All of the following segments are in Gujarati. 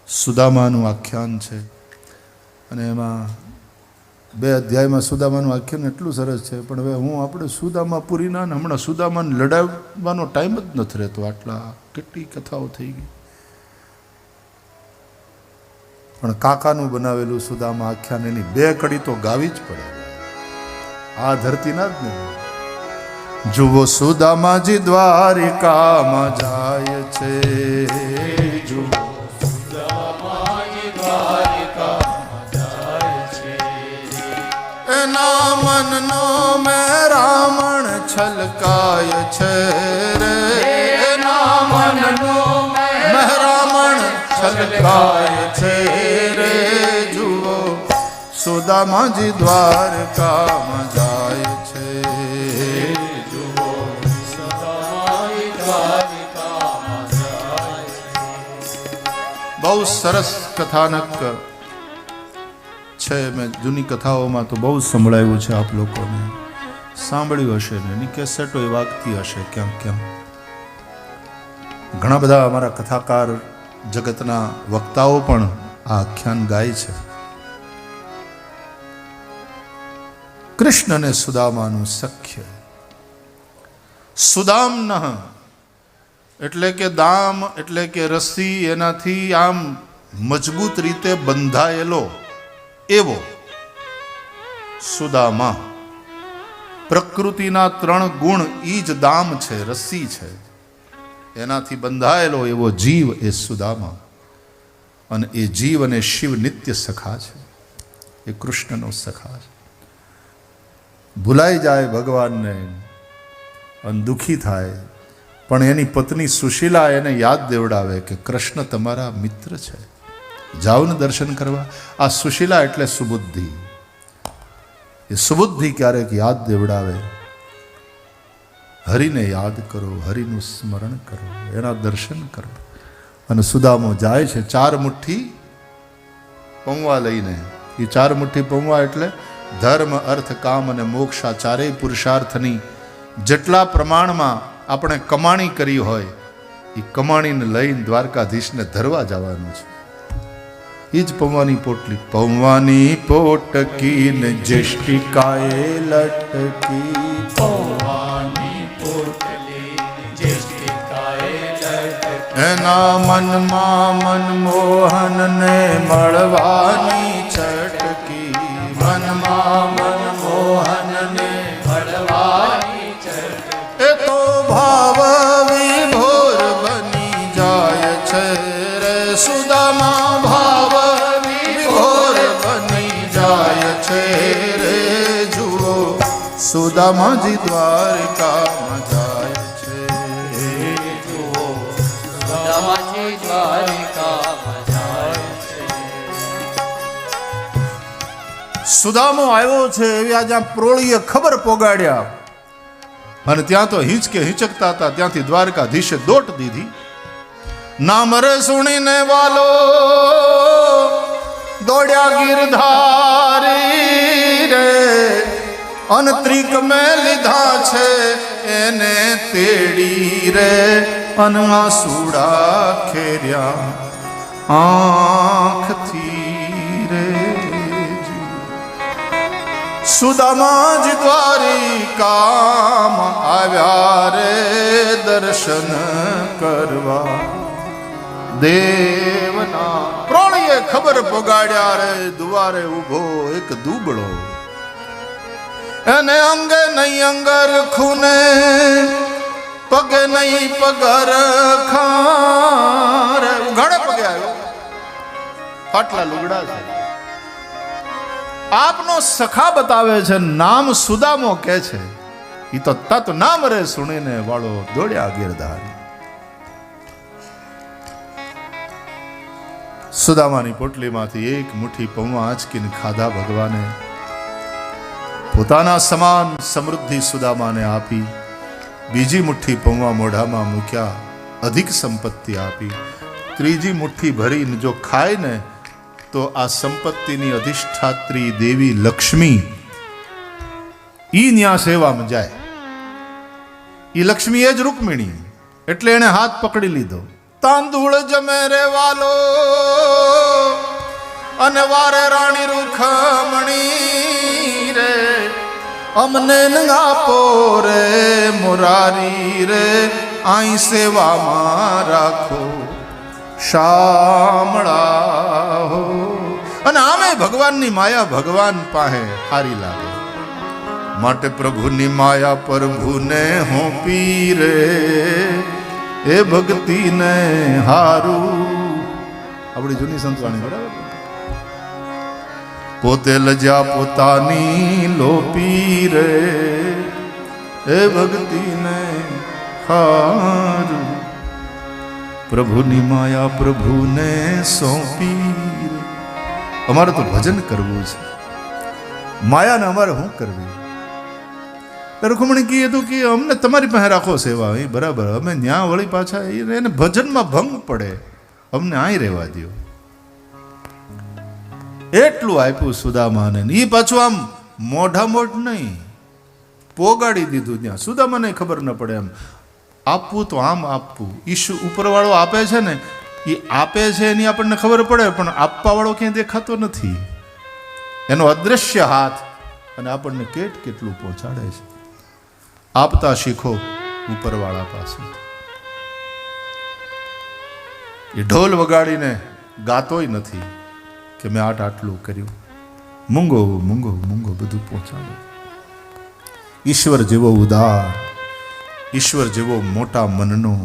સુદામાનું આખ્યાન છે અને એમાં 2 અધ્યાયમાં સુદામાનું આખ્યાન એટલું સરસ છે. પણ હવે હું આપણે સુદામાપુરીના ને હમણાં સુદામાને લડાવવાનો ટાઈમ જ નથી રહેતો. આટલા કેટલી કથાઓ થઈ ગઈ. પણ કાકાનું બનાવેલું સુદામા આખ્યાન એની 2 કડી તો ગાવી જ પડે. આ ધરતીના જ નહીં. જુઓ સુદામાજી દ્વારિકામાં જાય છે, જુઓ સુદામાજી દ્વારિકામાં જાય છે. એના મનનો મેરામણ છલકાય છે રે, એના મનનો મેરામણ છલકાય છે રે. જુઓ સુદામાજી દ્વારકામાં જાય છે, જુઓ સુદામાજી દ્વારકામાં જાય છે. બહુ સરસ કથાનક છે. મેં જૂની કથાઓમાં તો બહુ સંભળાયું છે, આપ લોકોને સાંભળ્યું હશે ને એની કેસેટો એ વાગતી હશે ક્યાંક ક્યાંક. ઘણા બધા અમારા કથાકાર જગતના વક્તાઓ પણ આ આખ્યાન ગાય છે. કૃષ્ણ અને સુદામાનું સખ્ય. સુદામન એટલે કે દામ એટલે કે રસ્સી, એનાથી આમ મજબૂત રીતે બંધાયેલો એવો સુદામા. પ્રકૃતિના 3 ગુણ ઈ જ દામ છે, રસ્સી છે. એનાથી બંધાયેલો એવો જીવ એ સુદામા. અને એ જીવ અને શિવ નિત્ય સખા છે. એ કૃષ્ણનો સખા છે. ભૂલાઈ જાય ભગવાનને અને દુઃખી થાય, પણ એની પત્ની સુશીલા એને યાદ દેવડાવે કે કૃષ્ણ તમારા મિત્ર છે, જાઓ ને દર્શન કરવા. આ સુશીલા એટલે સુબુદ્ધિ. એ સુબુદ્ધિ ક્યારેક યાદ દેવડાવે, હરિને યાદ કરો, હરિનું સ્મરણ કરો, એના દર્શન કરો. અને સુદામો જાય છે 4 મુઠ્ઠી પૌવા લઈને. એ 4 મુઠ્ઠી પૌવા એટલે ધર્મ, અર્થ, કામ અને મોક્ષ, આ 4 પુરુષાર્થની જેટલા પ્રમાણમાં આપણે કમાણી કરી હોય એ કમાણીને લઈને દ્વારકાધીશને ધરવા જવાનું છે. એ જ પૌવાની પોટલી. પૌવાની પોટકી ને જેષ્ટિકાએ લટકી, પૌવાની પોટલી જેષ્ટિકાએ લટકી. એના મનમાં મનમોહન ને મળવાની છટકી, મનમાં મનમોહન ને મળવાની છટકી. એ તો ભાવ વિભોર બની જાય છે રે સુદામા, ભાવ વિભોર બની જાય છે રે. જુઓ સુદામાજી દ્વારકામાં જાય છે, જુઓ સુદામાજી દ્વારકામાં જાય છે. સુદામો આવ્યો છે એવી આજે પ્રોળીએ ખબર પોગાડ્યા અને ત્યાં તો હિંચકતા હતા. ત્યાંથી દ્વારકાધીશે દોટ દીધી. નામ રે સુણીને વાલો દોડ્યા ગિરધારી રે, અનત્રિક મેં લીધા છે એને તેડી રે. અન આંસુડા ખેર્યા આંખથી રે. સુદામાજી દ્વારિકામાં આવ્યા રે દર્શન કરવા. દેવના પ્રોળીએ ખબર પોગાડ્યા રે. દુવારે ઊભો એક દુબળો, એને અંગે નહીં અંગર ખૂને, પગે નહીં પગર ખારે. ઉઘાડે પગે આવ્યો, ફાટલા લુગડા છે. આપનો સખા બતાવે છે, નામ સુદામો કે છે. ઈ તો તત નામ રે સુણીને વાળો દોડ્યા ગિરધારી. સુદામાની પોટલીમાંથી 1 મુઠ્ઠી પૌવા આંચકીને ખાધા ભગવાને. પોતાના સમાન સમૃદ્ધિ સુદામાને આપી. બીજી મુઠ્ઠી પૌવા મોઢામાં મૂક્યા, અધિક સંપત્તિ આપી. ત્રીજી મુઠ્ઠી ભરીને જો ખાય ને તો આ સંપત્તિની અધિષ્ઠાત્રી દેવી લક્ષ્મી ઈ ન્યા સેવામાં જાય. ઈ લક્ષ્મી એ જ રૂકમિણી. એટલે એને હાથ પકડી લીધો. તાંદુળ જમે રે વાલો અને વારે રાણી રૂખમણી રે અમને આપો રે મુરારી રે આઈ સેવામાં રાખો શામળા હો. અને આમે ભગવાનની માયા ભગવાન પાસે હારી લાગે માટે પ્રભુની માયા પ્રભુને હોપી રે એ ભક્તિને હારું. આપણી જૂની સંતવાણી બરાબર. પોતે લજા પોતાની લોપી રે એ ભક્તિને હારું. પ્રભુની માયા પ્રભુને સોંપી રે. અમારે તો ભજન કરવું છે, માયાને અમારે શું કરવી? રૂખમણી કીએ તો કે અમને તમારી પાસે રાખો સેવા. એ બરાબર, અમે ન્યા વળી પાછા એને ભજનમાં ભંગ પડે, અમને અહીં રહેવા દો. એટલું આપ્યું સુદામાને. એ પાછું આમ મોઢા મોઢ નહીં, પોગાડી દીધું ત્યાં. સુદામાને ખબર ન પડે એમ આપવું તો આમ આપવું. ઈશુ ઉપરવાળો આપે છે ને, એ આપે છે એની આપણને ખબર પડે, પણ આપવા વાળો ક્યાંય દેખાતો નથી. એનો અદ્રશ્ય હાથ અને આપણને કેટલું પહોંચાડે છે. આપતા શીખો ઉપરવાળા પાસે. એ ઢોલ વગાડીને ગાતોય નથી કે મેં આટલું કર્યું. મૂંગો મૂંગો મૂંગો બધું પહોંચાડે. ઈશ્વર જેવો ઉદાર, ઈશ્વર જેવો મોટા મનનો,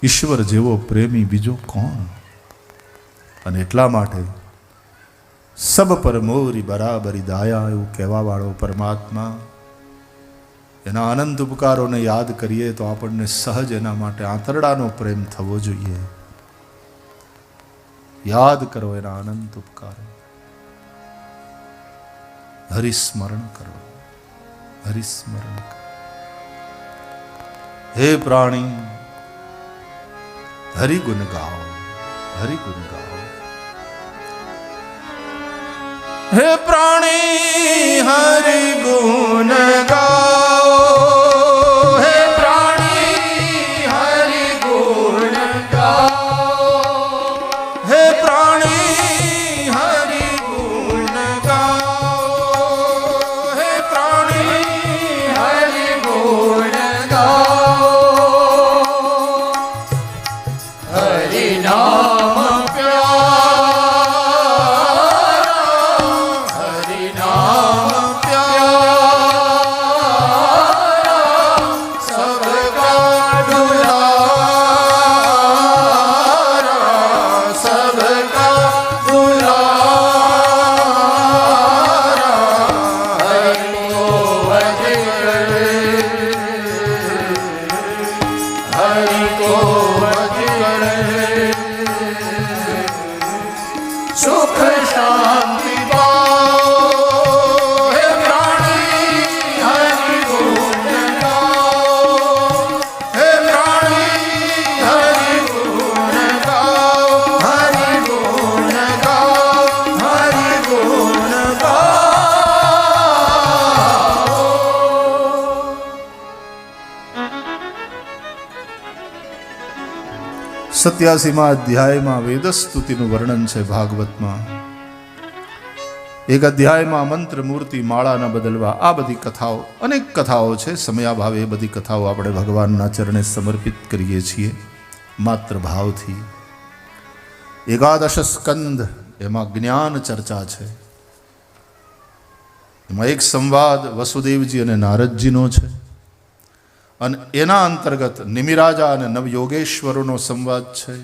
ઈશ્વર જેવો પ્રેમી બીજો કોણ? અને એટલા માટે સબ પર મોરી બરાબરી દાયા એવું કહેવા વાળો પરમાત્મા, એના અનંત ઉપકારોને યાદ કરીએ તો આપણને સહજ એના માટે આંતરડાનો પ્રેમ થવો જોઈએ. યાદ કરો એના અનંત ઉપકારો, હરિસ્મરણ કરો, હરિસ્મરણ કરો. હે પ્રાણી હરિગુણ ગાઓ, હરિગુણ ગાઓ. હે પ્રાણી હરિગુણ ગાઓ, હે પ્રાણી હરિગુણ ગાઓ, હે પ્રાણી હરિગુણ ગાઓ, હે પ્રાણી હરિગુણ ગાઓ. હરિ નામ સુખ શાંતિ પાઓ. હે પ્રાણી હરિ ગુણ ગાઓ, હે પ્રાણી હરિ ગુણ ગાઓ, હરિ ગુણ ગાઓ, હરિ ગુણ ગાઓ. 87મા અધ્યાયમાં વેદસ્તુતિનું વર્ણન છે. ભાગવતમાં એક અધ્યાયમાં મંત્ર મૂર્તિ માળા ન બદલવા, આ બધી કથાઓ, અનેક કથાઓ છે. સમયાભાવે એ બધી કથાઓ આપણે ભગવાનના ચરણે સમર્પિત કરીએ છીએ માત્ર ભાવથી. 11 સ્કંદ, એમાં જ્ઞાન ચર્ચા છે. એમાં એક સંવાદ વસુદેવજી અને નારદજીનો છે, અને એના અંતર્ગત નિમિરાજા અને નવયોગેશ્વરોનો સંવાદ છે.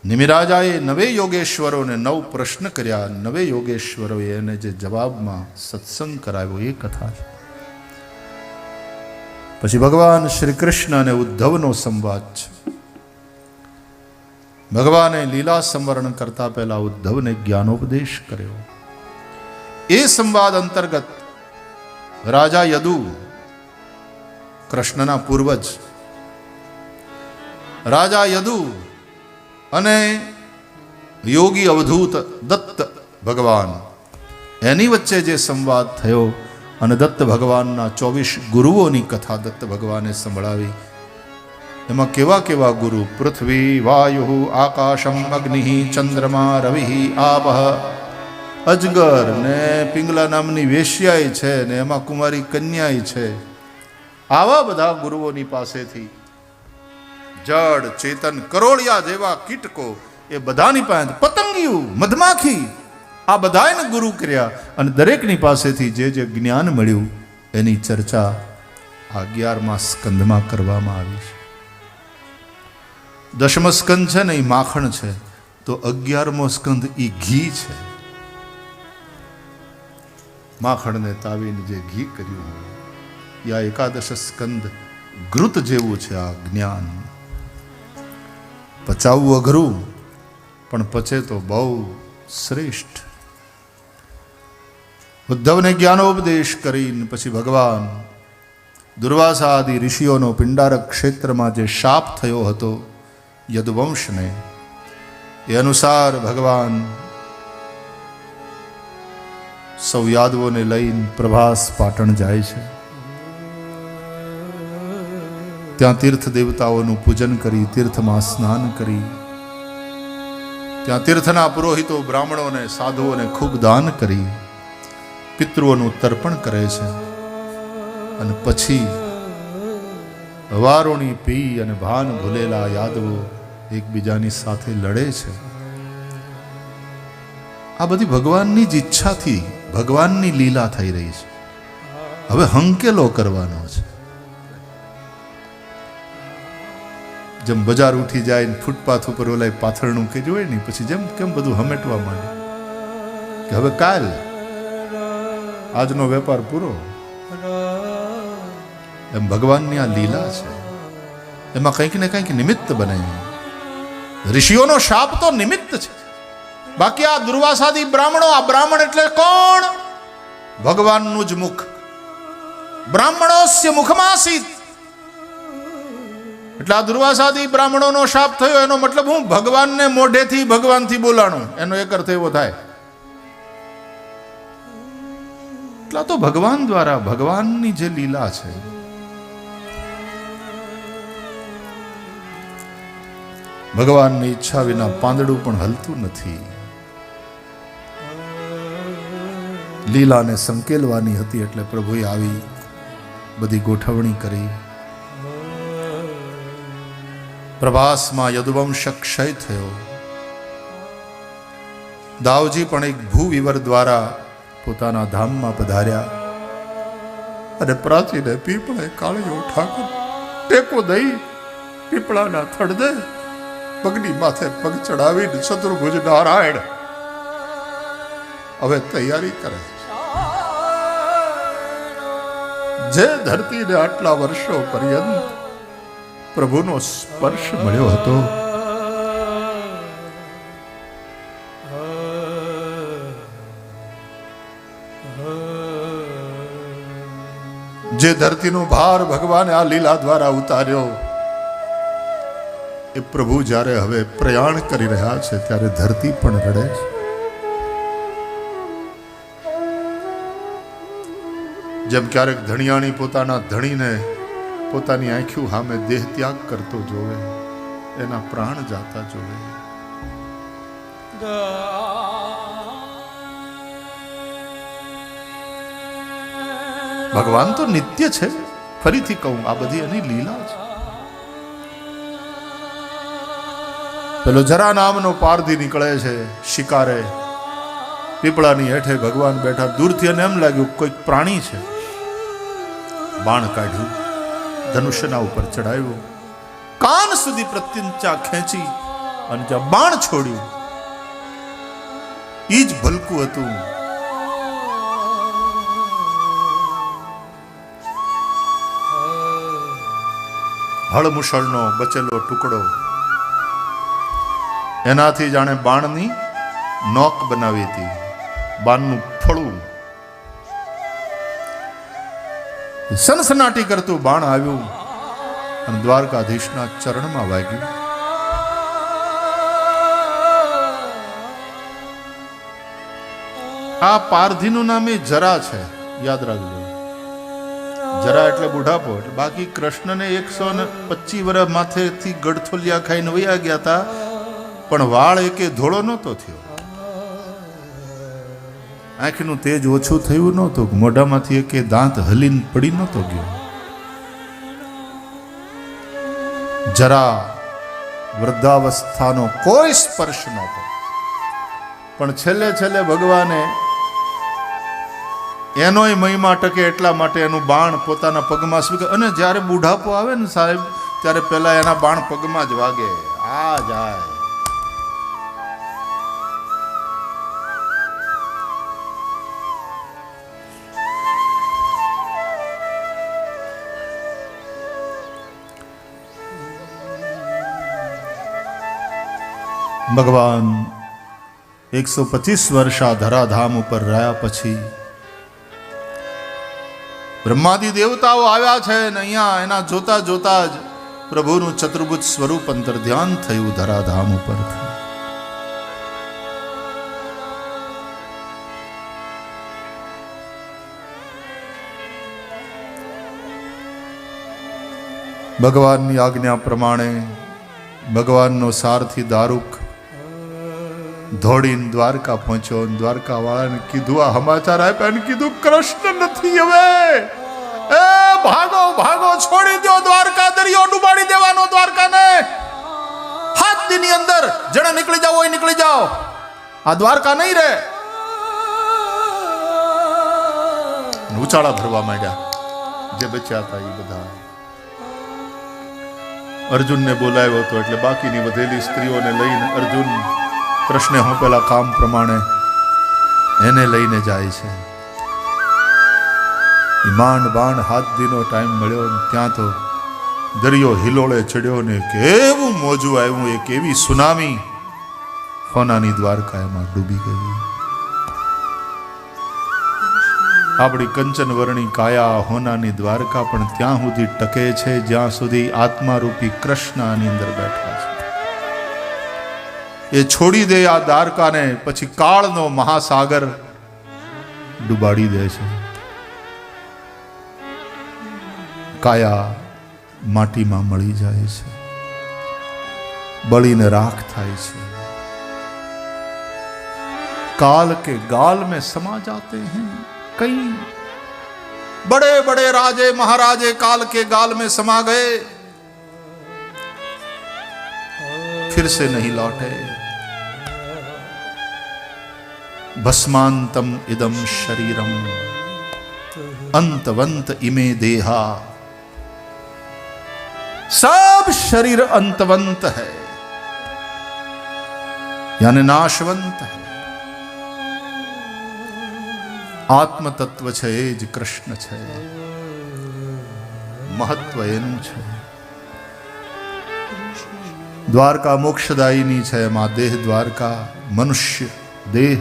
નિમિરાજાએ 9 યોગેશ્વરોને 9 પ્રશ્ન કર્યા. 9 યોગેશ્વરોએ એને જે જવાબમાં સત્સંગ કરાવ્યો એ કથા છે. પછી ભગવાન શ્રી કૃષ્ણ અને ઉદ્ધવનો સંવાદ છે. ભગવાને લીલા સંવરણ કરતા પહેલા ઉદ્ધવને જ્ઞાનોપદેશ કર્યો. એ સંવાદ અંતર્ગત રાજા યદુ, કૃષ્ણના પૂર્વજ રાજા યદુ અને યોગી અવધૂત દત્ત ભગવાન, એની વચ્ચે જે સંવાદ થયો અને દત્ત ભગવાનના 24 ગુરુઓની કથા દત્ત ભગવાને સંભળાવી, એમાં કેવા કેવા ગુરુ? પૃથ્વી વાયુ આકાશમ અગ્નિ ચંદ્રમા રવિ આપઃ. અજગર ને પિંગલા નામની વેશ્યાય છે ને એમાં કુમારી કન્યાય છે. આવા બધા ગુરુઓની પાસેથી જડ ચેતન કરોળિયા જેવા કીટકો એ બધાની પાસે, પતંગિયું મધમાખી, આ બધાને ગુરુ કર્યા અને દરેકની પાસેથી જે જે જ્ઞાન મળ્યું એની ચર્ચા 11મા સ્કંધમાં કરવામાં આવી છે. 10મો સ્કંધ છે ને એ માખણ છે, તો 11મો સ્કંધ એ ઘી છે. માખણને તાવીને જે ઘી કર્યું હોય, યા 11 સ્કંદ ઘૃત જેવું છે આ જ્ઞાન. પચાવવું અઘરું, પણ પચે તો બહુ શ્રેષ્ઠ. ઉદ્ધવને જ્ઞાનોપદેશ કરીને પછી ભગવાન દુર્વાસા આદિ ઋષિઓનો પિંડારક ક્ષેત્રમાં જે શાપ થયો હતો યદુવંશને, એ અનુસાર ભગવાન સૌ યાદવોને લઈને પ્રભાસ પાટણ જાય છે. ત્યાં તીર્થ દેવતાઓનું પૂજન કરી, તીર્થમાં સ્નાન કરી, ત્યાં તીર્થના પુરોહિતો બ્રાહ્મણોને સાધુઓને ખૂબ દાન કરી, પિતૃઓનું તર્પણ કરે છે. અને પછી વારોણી પી અને ભાન ભૂલેલા યાદવો એકબીજાની સાથે લડે છે. આ બધી ભગવાનની જ ઈચ્છાથી ભગવાનની લીલા થઈ રહી છે. હવે હંકેલો કરવાનો છે. જેમ બજાર ઉઠી જાય ને ફૂટપાથ ઉપર ઓલાય પાથરણું કર્યું હોય ને, પછી જેમ કેમ બધું હમેટવા માંડે કે હવે કાલ આજનો વેપાર પૂરો. એમ ભગવાનની આ લીલા છે, એમાં કંઈક ને કંઈક નિમિત્ત બનાવી. ઋષિઓનો શાપ તો નિમિત્ત છે, બાકી આ દુર્વાસાદી બ્રાહ્મણો, આ બ્રાહ્મણ એટલે કોણ? ભગવાનનું જ મુખ. બ્રાહ્મણોસ્ય મુખમાસીત. એટલે આ દુર્વાસાદી બ્રાહ્મણોનો શાપ થયો, એનો મતલબ હું? ભગવાનને મોઢેથી ભગવાનથી બોલાણું, એનો એક અર્થ એવો થાય. એટલા તો ભગવાન દ્વારા ભગવાનની જે લીલા છે. ભગવાનની ઈચ્છા વિના પાંદડું પણ હલતું નથી. લીલાને સંકેલવાની હતી એટલે પ્રભુએ આવી બધી ગોઠવણી કરી. પ્રભાસમાં યદુવંશ ક્ષય થયો. દાવજી પણ એક ભૂવિવર દ્વારા પોતાના ધામમાં પધાર્યા અને પ્રાચીને પીપળે કાળિયો ઠાકર ટેકો દઈ પીપળાના થડદે પગની માથે પગ ચડાવીને શત્રુભુજ નારાયણ હવે તૈયારી કરે. જે ધરતીને આટલા વર્ષો પર્યંત પ્રભુનો સ્પર્શ મળ્યો હતો, જે ધરતીનો ભાર ભગવાને આ લીલા દ્વારા ઉતાર્યો, એ પ્રભુ જ્યારે હવે પ્રયાણ કરી રહ્યા છે ત્યારે ધરતી પણ રડે છે. જેમ ક્યારેક ધણિયાણી પોતાના ધણીને પોતાની આંખો સામે દેહ ત્યાગ કરતો જોવે, એના પ્રાણ જાતા જોવે. ભગવાન તો નિત્ય છે. ફરીથી કહું, આ બધી એની લીલા છે. પેલો જરા નામનો પારધી નીકળે છે શિકારે, પીપળાની હેઠે ભગવાન બેઠા. દૂરથી એને એમ લાગ્યું કોઈક પ્રાણી છે. બાણ કાઢ્યું, ધનુષ્યના ઉપર ચડાવ્યું, કાન સુધી પ્રત્યંચા ખેંચી અને જ્યાં બાણ છોડ્યું ઈ જ ભલકું હતું. હળમુસળનો બચેલો ટુકડો, એનાથી જાણે બાણની નોક બનાવી હતી, બાણનું ફળું સનસનાટી કરતું બાણ આવ્યું અને દ્વારકાધીશના ચરણમાં વાગ્યું. આ પારધીનું નામ એ જરા છે, યાદ રાખજો. જરા એટલે બુઢાપો, એટલે બાકી કૃષ્ણને 125 વર્ષ માથેથી ગડથોલિયા ખાઈને વયા ગયા હતા, પણ વાળ એકે ધોળો નહોતો થયો, આંખનું તેજ ઓછું થયું નહોતું, મોઢામાંથી એકે દાંત હલીને પડી નહોતો ગયો, જરા વૃદ્ધાવસ્થાનો કોઈ સ્પર્શ નહોતો. પણ છેલ્લે છેલ્લે ભગવાને એનોય મહિમા ટકે એટલા માટે એનું બાણ પોતાના પગમાં સ્વીકાર, અને જ્યારે બુઢાપો આવે ને સાહેબ, ત્યારે પેલા એના બાણ પગમાં જ વાગે, આ જાય. ભગવાન 125 વર્ષ આ ધરાધામ ઉપર રહ્યા પછી બ્રહ્માદિ દેવતાઓ આવ્યા છે ને અહીંયા એના જોતા જોતા જ પ્રભુનું ચતુર્ભુજ સ્વરૂપ અંતર ધ્યાન થયું ધરાધામ ઉપરથી. ભગવાનની આજ્ઞા પ્રમાણે ભગવાનનો સારથી દારૂક દોડીને દ્વારકા પહોંચ્યો. દ્વારકા વાળાને કીધું, આ સમાચાર આપ્યા ને કીધું કૃષ્ણ નથી હવે, એ ભાગો ભાગો, છોડી દો દ્વારકા, દરિયો ડૂબાડી દેવાનો દ્વારકાને, 7 દિનની અંદર જેને નીકળી જાવ હોય નીકળી જાઓ, આ દ્વારકા નહીં રહે. ઉચાળા ભરવા માંડ્યા જે બચ્યા હતા એ બધા. અર્જુનને બોલાવ્યો હતો, એટલે બાકીની વધેલી સ્ત્રીઓને લઈને અર્જુન કૃષ્ણે હોંપેલા કામ પ્રમાણે એને લઈને જાય છે. માંડ બાંડ 7 દિનો ટાઈમ મળ્યો, ત્યાં તો દરિયો હિલોળે ચડ્યો ને કેવું મોજું આવ્યું, એક એવી સુનામી હોનાની દ્વારકા એમાં ડૂબી ગઈ. આપણી કંચન વર્ણી કાયા હોનાની દ્વારકા પણ ત્યાં સુધી ટકે છે જ્યાં સુધી આત્મારૂપી કૃષ્ણ આની અંદર બેઠા છે. એ છોડી દે આ દ્વારકાને, પછી કાળનો મહાસાગર ડૂબાડી દે છે. કાયા માટીમાં મળી જાય છે, બળીને રાખ થાય છે. काल के गाल में समा जाते हैं, कई बड़े बड़े राजे महाराजे काल के गाल में समा गए, फिर से नहीं लौटे. भस्मांतम इदम शरीरम अंतवंत इमे देहा. सब शरीर अंतवंत है, यानी नाशवंत है. आत्म तत्व છે એ જ કૃષ્ણ છે, મહત્વ એનું છે. દ્વારકા મોક્ષદાયીની છે, એમાં દેહ દ્વારકા મનુષ્ય દેહ.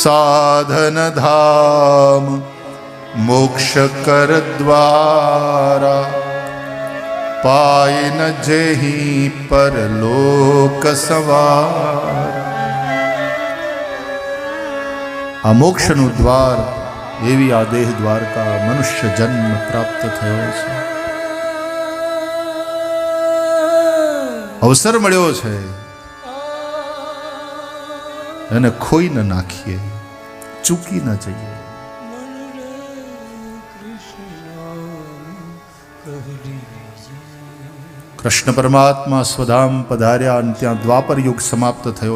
સાધન ધામ મોક્ષ કર દ્વારા, પાય ન જેહી પરલોક સવાર. આ મોક્ષનું દ્વાર એવી આ દેહ દ્વારકા મનુષ્ય જન્મ પ્રાપ્ત થયો છે, અવસર મળ્યો છે, એને ખોઈ ન નાખીએ, ચૂકી ન જઈએ. કૃષ્ણ પરમાત્મા સ્વધામ પધાર્યા અને ત્યાં દ્વાપર યુગ સમાપ્ત થયો.